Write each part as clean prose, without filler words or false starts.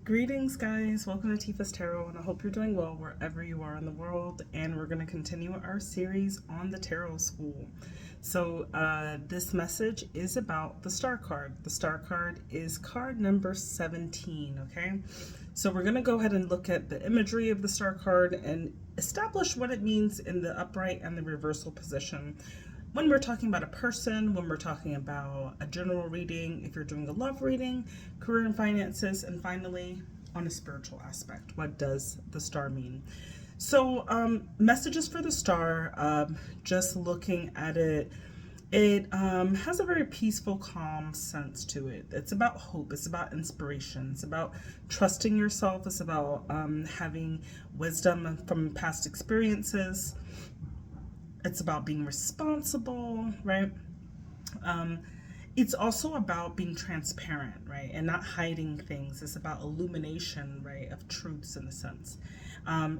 Greetings, guys. Welcome to Tifa's Tarot, and I hope you're doing well wherever you are in the world. And we're going to continue our series on the Tarot School. So, this message is about the Star card. The Star card is card number 17, okay? So, we're going to go ahead and look at the imagery of the Star card and establish what it means in the upright and the reversal position. When we're talking about a person, when we're talking about a general reading, if you're doing a love reading, career and finances, and finally on a spiritual aspect, what does the star mean? So messages for the star, just looking at it, it has a very peaceful, calm sense to it. It's about hope. It's about inspiration. It's about trusting yourself. It's about having wisdom from past experiences. It's about being responsible, right? It's also about being transparent, right? And not hiding things. It's about illumination, right? Of truths in a sense.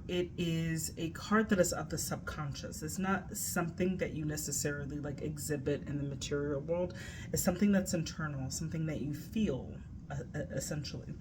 It is a card that is of the subconscious. It's not something that you necessarily like exhibit in the material world. It's something that's internal, something that you feel, essentially.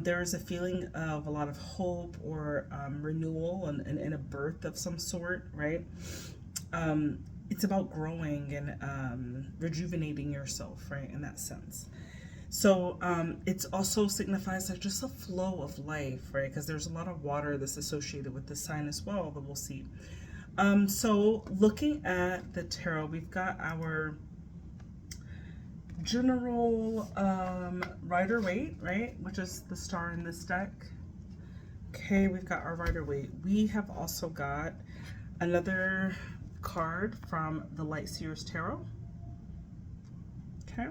There is a feeling of a lot of hope or renewal and a birth of some sort, right? It's about growing and rejuvenating yourself, right, in that sense. So it also signifies like just a flow of life, right, because there's a lot of water that's associated with this sign as well that we'll see. So looking at the tarot, we've got our general Rider-Waite, right, which is the star in this deck. Okay, we've got our Rider-Waite. We have also got another card from the Light Seers Tarot. Okay.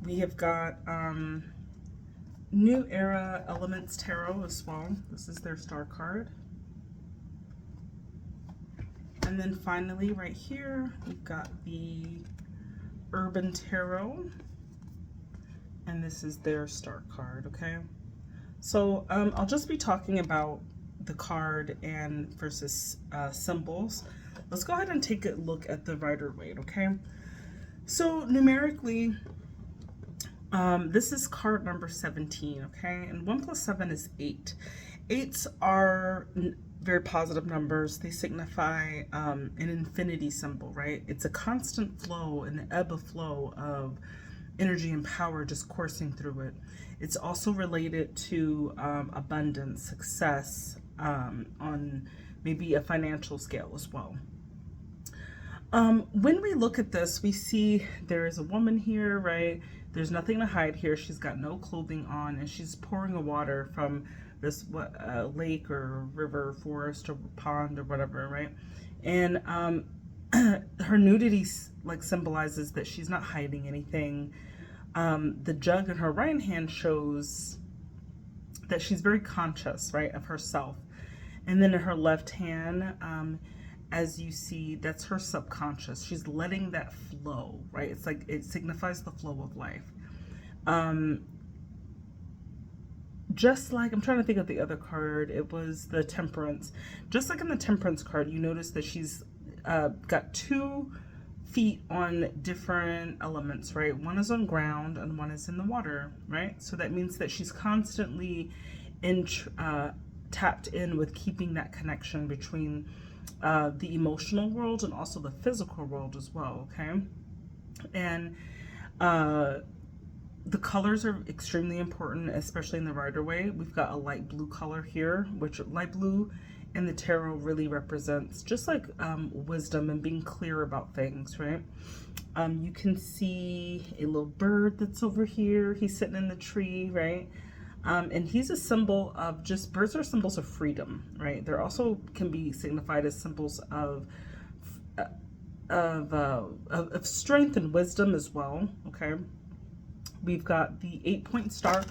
We have got New Era Elements Tarot as well. This is their star card. And then finally right here, we've got the Urban Tarot. And this is their star card, okay? So I'll just be talking about the card and versus symbols. Let's go ahead and take a look at the Rider-Waite, okay? So numerically, this is card number 17, okay? And 1 plus 7 is 8. 8s are very positive numbers. They signify an infinity symbol, right? It's a constant flow and the ebb of flow of energy and power just coursing through it. It's also related to abundance, success, on maybe a financial scale as well. When we look at this, we see there is a woman here, right? There's nothing to hide here. She's got no clothing on, and she's pouring a water from this lake or river, forest or pond or whatever, right? And her nudity like symbolizes that she's not hiding anything. The jug in her right hand shows that she's very conscious, right, of herself. And then in her left hand, as you see, that's her subconscious. She's letting that flow, right? It's like it signifies the flow of life. Just like, I'm trying to think of the other card, it was the Temperance. Just like in the Temperance card, you notice that she's got 2 feet on different elements, right? One is on ground and one is in the water, right? So that means that she's constantly tapped in with keeping that connection between the emotional world and also the physical world as well, okay? And the colors are extremely important, especially in the Rider-Waite. We've got a light blue color here, which light blue in the tarot really represents just like wisdom and being clear about things, right? You can see a little bird that's over here. He's sitting in the tree, right? And he's a symbol of just, birds are symbols of freedom, right? They're also can be signified as symbols of strength and wisdom as well, okay? We've got the 8-point star.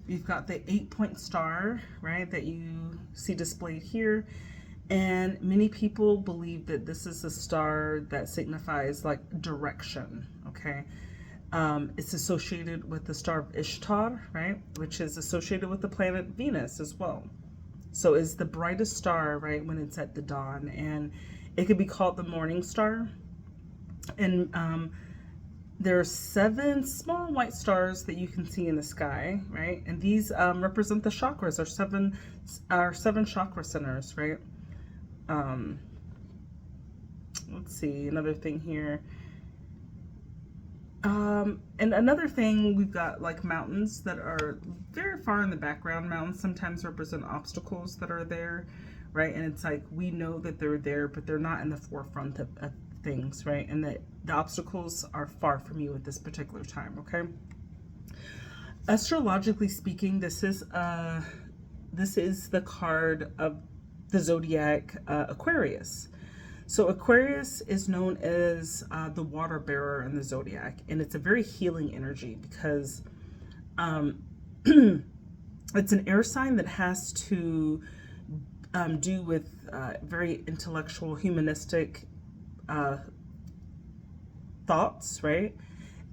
We've got the 8-point star, right, that you see displayed here. And many people believe that this is a star that signifies like direction, okay? It's associated with the star of Ishtar, right, which is associated with the planet Venus as well. So it's the brightest star, right, when it's at the dawn. And it could be called the morning star. And There are 7 small white stars that you can see in the sky, right? And these represent the chakras, our seven chakra centers, right? Um, let's see, another thing here. And another thing, we've got like mountains that are very far in the background. Mountains sometimes represent obstacles that are there, right? And it's like we know that they're there, but they're not in the forefront of things, right? And that the obstacles are far from you at this particular time, okay? Astrologically speaking, this is the card of the zodiac Aquarius. So Aquarius is known as the water bearer in the zodiac, and it's a very healing energy because it's an air sign that has to do with very intellectual, humanistic thoughts, right?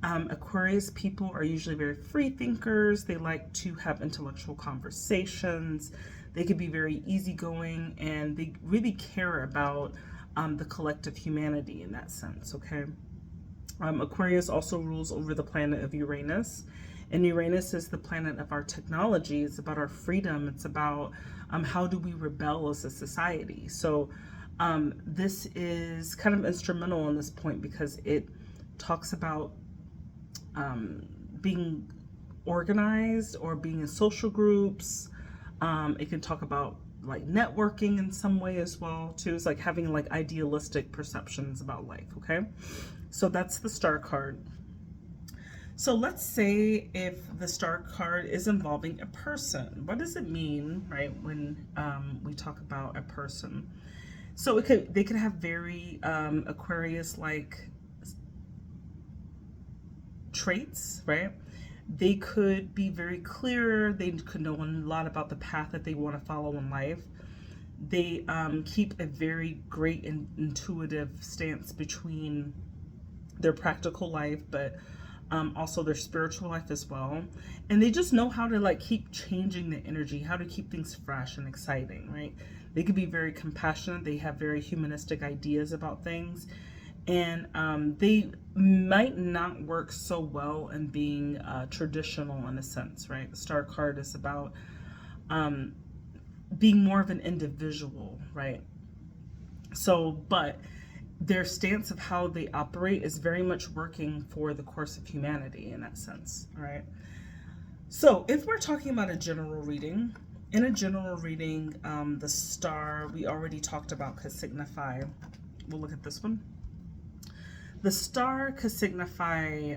Aquarius people are usually very free thinkers. They like to have intellectual conversations. They could be very easygoing, and they really care about the collective humanity in that sense, okay? Aquarius also rules over the planet of Uranus, and Uranus is the planet of our technology. It's about our freedom. It's about how do we rebel as a society. So this is kind of instrumental in this point because it talks about being organized or being in social groups. It can talk about like networking in some way as well too. It's like having like idealistic perceptions about life, okay? So that's the star card. So let's say if the star card is involving a person, what does it mean, right, when we talk about a person? So they could have very Aquarius like traits, right? They could be very clear. They could know a lot about the path that they want to follow in life. They keep a very great and intuitive stance between their practical life, but also their spiritual life as well. And they just know how to like keep changing the energy, how to keep things fresh and exciting, right? They could be very compassionate. They have very humanistic ideas about things. And they might not work so well in being traditional in a sense, right? The star card is about being more of an individual, right? So, but their stance of how they operate is very much working for the course of humanity in that sense, right? So if we're talking about a general reading, in a general reading, the star we already talked about could signify, we'll look at this one. The star could signify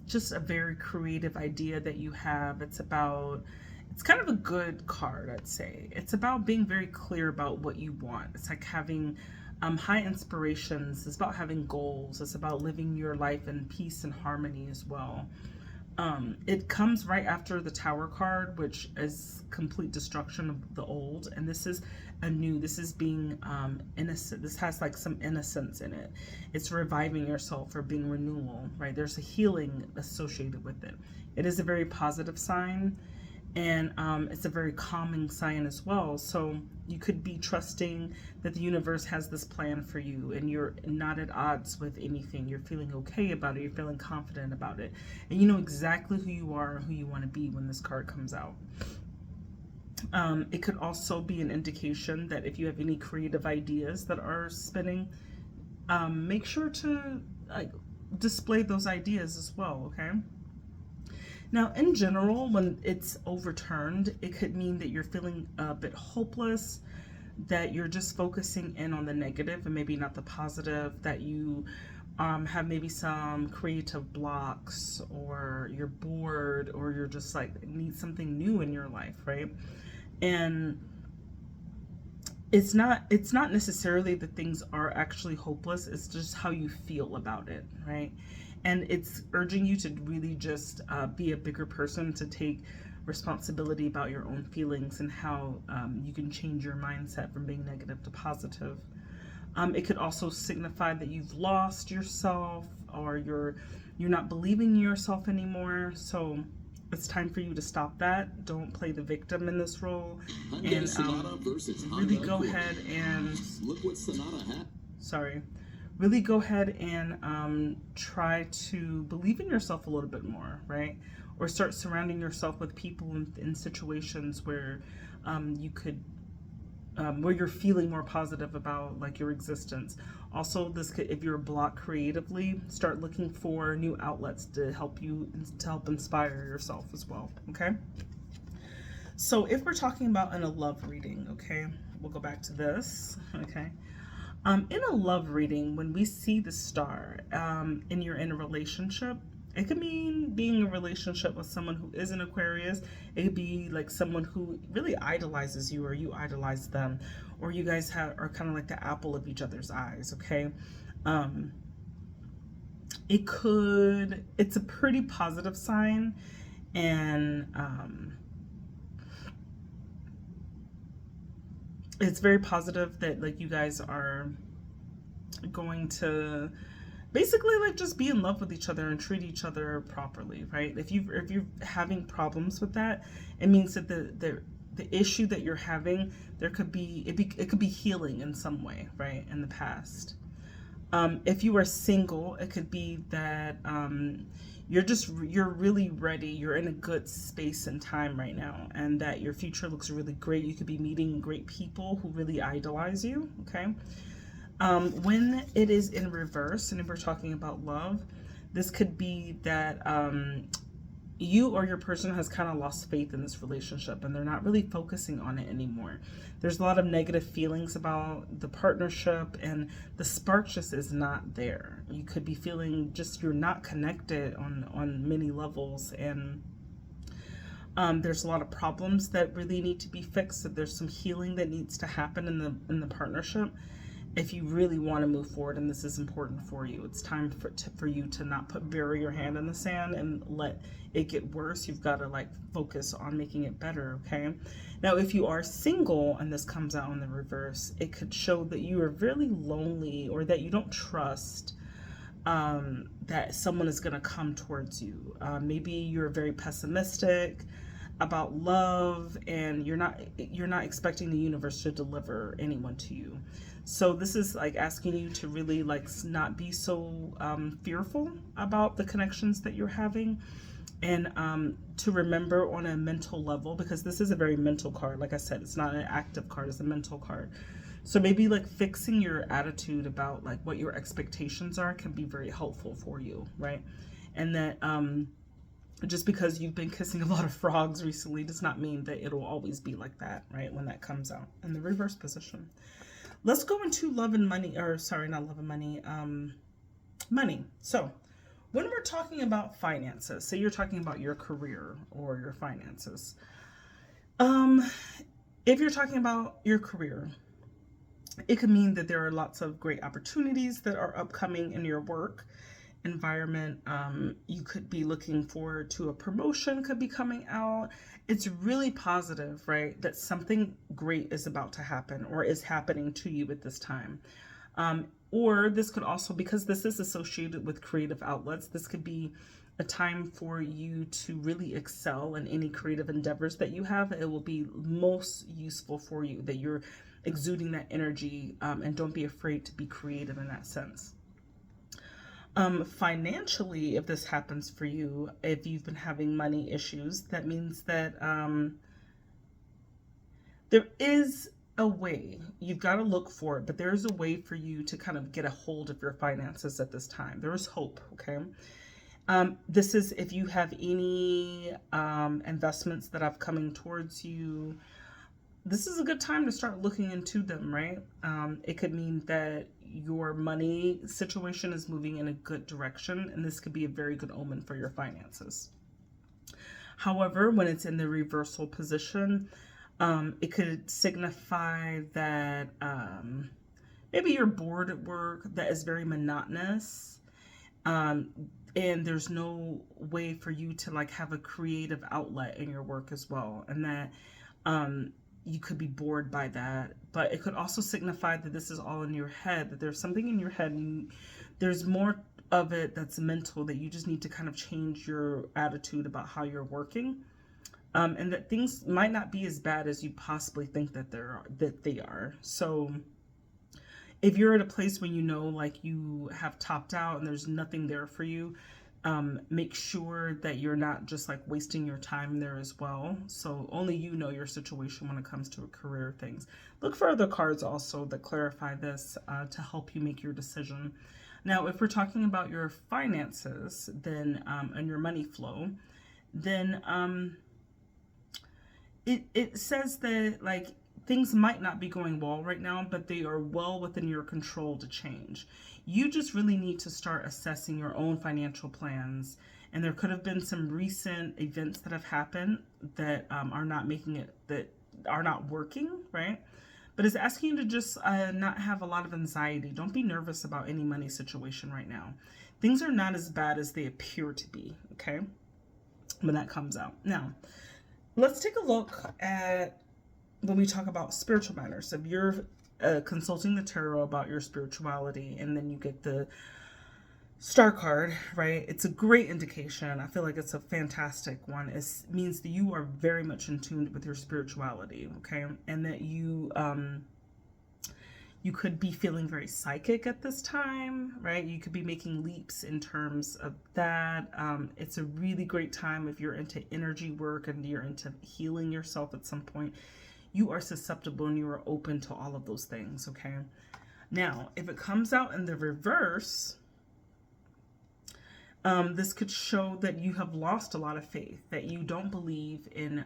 just a very creative idea that you have. It's kind of a good card, I'd say. It's about being very clear about what you want. It's like having high inspirations. It's about having goals. It's about living your life in peace and harmony as well. It comes right after the Tower card, which is complete destruction of the old, and this is anew. This is being innocent. This has like some innocence in it. It's reviving yourself or being renewal, right? There's a healing associated with it. It is a very positive sign, and it's a very calming sign as well. So you could be trusting that the universe has this plan for you, and you're not at odds with anything. You're feeling okay about it. You're feeling confident about it, and you know exactly who you are and who you want to be when this card comes out. It could also be an indication that if you have any creative ideas that are spinning, make sure to display those ideas as well, okay? Now, in general, when it's overturned, it could mean that you're feeling a bit hopeless, that you're just focusing in on the negative and maybe not the positive, that you have maybe some creative blocks, or you're bored, or you're just like need something new in your life, right? And it's not necessarily that things are actually hopeless. It's just how you feel about it, right? And it's urging you to really just be a bigger person, to take responsibility about your own feelings and how you can change your mindset from being negative to positive. It could also signify that you've lost yourself, or you're not believing in yourself anymore. So it's time for you to stop that. Don't play the victim in this role, and really go ahead and really go ahead and try to believe in yourself a little bit more, right? Or start surrounding yourself with people in situations where you could where you're feeling more positive about like your existence. Also, this could, if you're blocked creatively, start looking for new outlets to help you, to help inspire yourself as well. Okay. So if we're talking about in a love reading, okay, we'll go back to this. Okay. In a love reading, when we see the star, and you're in a relationship, it could mean being in a relationship with someone who is an Aquarius. It could be like someone who really idolizes you, or you idolize them, or you guys are kind of like the apple of each other's eyes. Okay. It's a pretty positive sign, and it's very positive that like you guys are going to basically like just be in love with each other and treat each other properly, right? If you're having problems with that, it means that the issue that you're having, there could be it could be healing in some way, right, in the past. If you are single, it could be that you're really ready. You're in a good space and time right now, and that your future looks really great. You could be meeting great people who really idolize you. Okay. When it is in reverse, and if we're talking about love, this could be that you or your person has kind of lost faith in this relationship, and they're not really focusing on it anymore. There's a lot of negative feelings about the partnership, and the spark just is not there. You could be feeling just you're not connected on many levels, and there's a lot of problems that really need to be fixed. That there's some healing that needs to happen in the partnership. If you really want to move forward and this is important for you, it's time for you to not bury your hand in the sand and let it get worse. You've got to like focus on making it better. Okay. Now, if you are single and this comes out in the reverse, it could show that you are really lonely, or that you don't trust that someone is going to come towards you. Maybe you're very pessimistic about love, and you're not expecting the universe to deliver anyone to you. So this is like asking you to really like not be so fearful about the connections that you're having, and to remember on a mental level, because this is a very mental card. Like I said, it's not an active card, it's a mental card. So maybe like fixing your attitude about like what your expectations are can be very helpful for you, right? And that just because you've been kissing a lot of frogs recently does not mean that it'll always be like that, right? When that comes out in the reverse position. Let's go into love and money, or sorry, not love and money, money. So when we're talking about finances, say you're talking about your career or your finances. If you're talking about your career, it could mean that there are lots of great opportunities that are upcoming in your work environment. You could be looking forward to a promotion could be coming out. It's really positive, right? That something great is about to happen or is happening to you at this time. Or this could also, because this is associated with creative outlets, this could be a time for you to really excel in any creative endeavors that you have. It will be most useful for you that you're exuding that energy, and don't be afraid to be creative in that sense. Financially, if this happens for you, if you've been having money issues, that means that there is a way. You've got to look for it, but there's a way for you to kind of get a hold of your finances at this time. There is hope, okay? This is if you have any investments that have coming towards you. This is a good time to start looking into them, right? It could mean that your money situation is moving in a good direction, and this could be a very good omen for your finances. However, when it's in the reversal position, it could signify that maybe you're bored at work, that is very monotonous, and there's no way for you to like have a creative outlet in your work as well, and that you could be bored by that. But it could also signify that this is all in your head, that there's something in your head, and there's more of it that's mental, that you just need to kind of change your attitude about how you're working, and that things might not be as bad as you possibly think that they are. So if you're at a place where you know like you have topped out and there's nothing there for you, make sure that you're not just like wasting your time there as well. So only you know your situation when it comes to career things. Look for other cards also that clarify this to help you make your decision. Now, if we're talking about your finances, then and your money flow, then it says that like things might not be going well right now, but they are well within your control to change. You just really need to start assessing your own financial plans. And there could have been some recent events that have happened that are not making it, that are not working, right? But it's asking you to just not have a lot of anxiety. Don't be nervous about any money situation right now. Things are not as bad as they appear to be, okay? When that comes out. Now, let's take a look at when we talk about spiritual matters. If you're consulting the tarot about your spirituality and then you get the star card, right? It's a great indication. I feel like it's a fantastic one. It means that you are very much in tune with your spirituality, okay? And that you could be feeling very psychic at this time, right? You could be making leaps in terms of that. It's a really great time if you're into energy work and you're into healing yourself at some point. You are susceptible and you are open to all of those things, okay? Now, if it comes out in the reverse, this could show that you have lost a lot of faith, that you don't believe in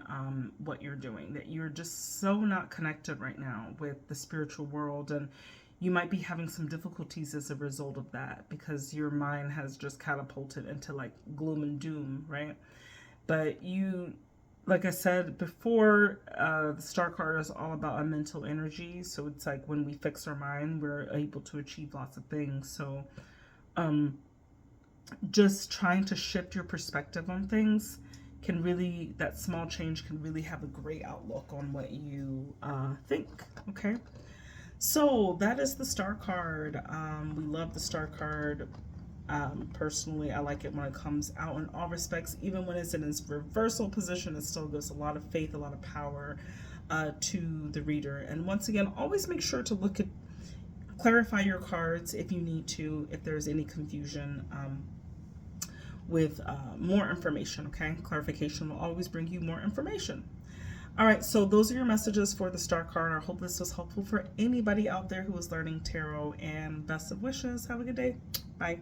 what you're doing, that you're just so not connected right now with the spiritual world, and you might be having some difficulties as a result of that because your mind has just catapulted into like gloom and doom, right? But you, like I said before, the star card is all about a mental energy. So it's like when we fix our mind, we're able to achieve lots of things. So just trying to shift your perspective on things can really, that small change can really have a great outlook on what you think, okay? So that is the star card. We love the star card. Personally, I like it when it comes out in all respects. Even when it's in its reversal position, it still gives a lot of faith, a lot of power to the reader. And once again, always make sure to look at, clarify your cards if you need to, if there's any confusion with more information, okay? Clarification will always bring you more information. All right, so those are your messages for the star card. I hope this was helpful for anybody out there who is learning tarot, and best of wishes. Have a good day. Bye.